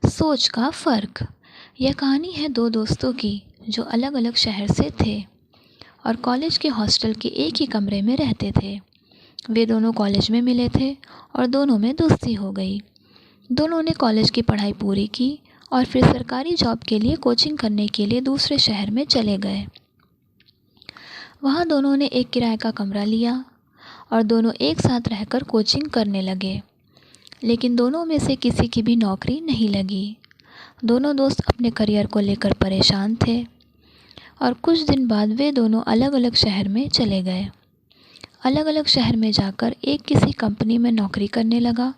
सोच का फ़र्क। यह कहानी है दो दोस्तों की जो अलग अलग शहर से थे और कॉलेज के हॉस्टल के एक ही कमरे में रहते थे। वे दोनों कॉलेज में मिले थे और दोनों में दोस्ती हो गई। दोनों ने कॉलेज की पढ़ाई पूरी की और फिर सरकारी जॉब के लिए कोचिंग करने के लिए दूसरे शहर में चले गए। वहाँ दोनों ने एक किराए का कमरा लिया और दोनों एक साथ रहकर कोचिंग करने लगे। लेकिन दोनों में से किसी की भी नौकरी नहीं लगी। दोनों दोस्त अपने करियर को लेकर परेशान थे और कुछ दिन बाद वे दोनों अलग अलग शहर में चले गए। अलग अलग शहर में जाकर एक किसी कंपनी में नौकरी करने लगा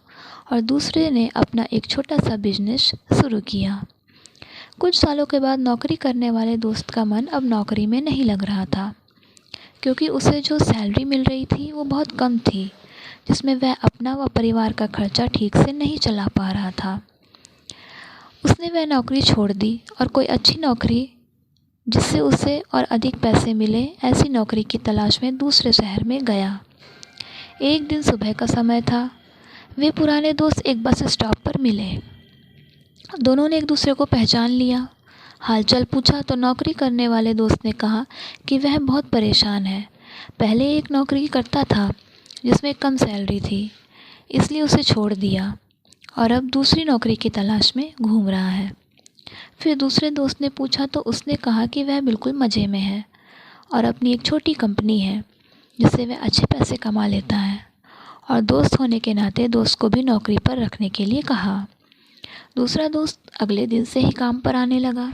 और दूसरे ने अपना एक छोटा सा बिजनेस शुरू किया। कुछ सालों के बाद नौकरी करने वाले दोस्त का मन अब नौकरी में नहीं लग रहा था, क्योंकि उसे जो सैलरी मिल रही थी वो बहुत कम थी, जिसमें वह अपना व परिवार का खर्चा ठीक से नहीं चला पा रहा था। उसने वह नौकरी छोड़ दी और कोई अच्छी नौकरी जिससे उसे और अधिक पैसे मिले ऐसी नौकरी की तलाश में दूसरे शहर में गया। एक दिन सुबह का समय था। वे पुराने दोस्त एक बस स्टॉप पर मिले। दोनों ने एक दूसरे को पहचान लिया। हालचाल पूछा तो नौकरी करने वाले दोस्त ने कहा कि वह बहुत परेशान है। पहले एक नौकरी करता था जिसमें कम सैलरी थी, इसलिए उसे छोड़ दिया और अब दूसरी नौकरी की तलाश में घूम रहा है। फिर दूसरे दोस्त ने पूछा तो उसने कहा कि वह बिल्कुल मज़े में है और अपनी एक छोटी कंपनी है जिससे वह अच्छे पैसे कमा लेता है, और दोस्त होने के नाते दोस्त को भी नौकरी पर रखने के लिए कहा। दूसरा दोस्त अगले दिन से ही काम पर आने लगा।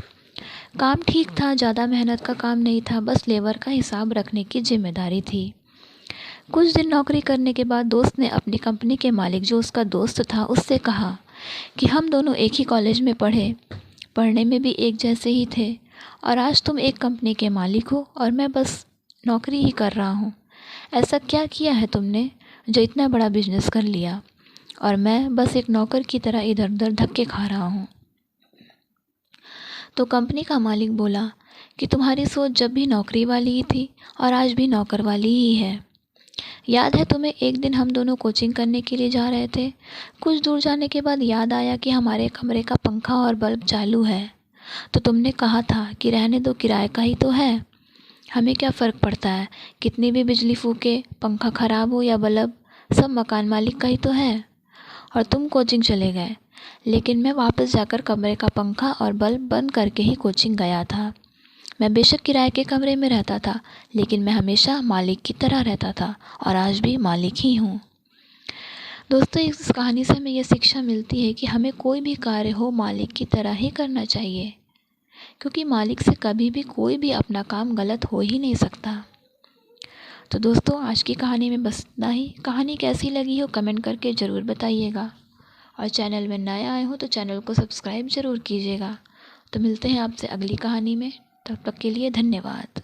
काम ठीक था, ज़्यादा मेहनत का काम नहीं था, बस लेबर का हिसाब रखने की जिम्मेदारी थी। कुछ दिन नौकरी करने के बाद दोस्त ने अपनी कंपनी के मालिक, जो उसका दोस्त था, उससे कहा कि हम दोनों एक ही कॉलेज में पढ़े, पढ़ने में भी एक जैसे ही थे, और आज तुम एक कंपनी के मालिक हो और मैं बस नौकरी ही कर रहा हूँ। ऐसा क्या किया है तुमने जो इतना बड़ा बिजनेस कर लिया और मैं बस एक नौकर की तरह इधर उधर धक्के खा रहा हूँ। तो कंपनी का मालिक बोला कि तुम्हारी सोच जब भी नौकरी वाली ही थी और आज भी नौकर वाली ही है। याद है तुम्हें, एक दिन हम दोनों कोचिंग करने के लिए जा रहे थे। कुछ दूर जाने के बाद याद आया कि हमारे कमरे का पंखा और बल्ब चालू है, तो तुमने कहा था कि रहने दो, किराए का ही तो है, हमें क्या फ़र्क पड़ता है, कितनी भी बिजली फूके, पंखा ख़राब हो या बल्ब, सब मकान मालिक का ही तो है। और तुम कोचिंग चले गए, लेकिन मैं वापस जाकर कमरे का पंखा और बल्ब बंद करके ही कोचिंग गया था। मैं बेशक किराए के कमरे में रहता था, लेकिन मैं हमेशा मालिक की तरह रहता था और आज भी मालिक ही हूँ। दोस्तों, इस कहानी से हमें यह शिक्षा मिलती है कि हमें कोई भी कार्य हो मालिक की तरह ही करना चाहिए, क्योंकि मालिक से कभी भी कोई भी अपना काम गलत हो ही नहीं सकता। तो दोस्तों, आज की कहानी में बस इतना ही। कहानी कैसी लगी हो कमेंट करके ज़रूर बताइएगा, और चैनल में नए आए हो तो चैनल को सब्सक्राइब ज़रूर कीजिएगा। तो मिलते हैं आपसे अगली कहानी में, तब तक के लिए धन्यवाद।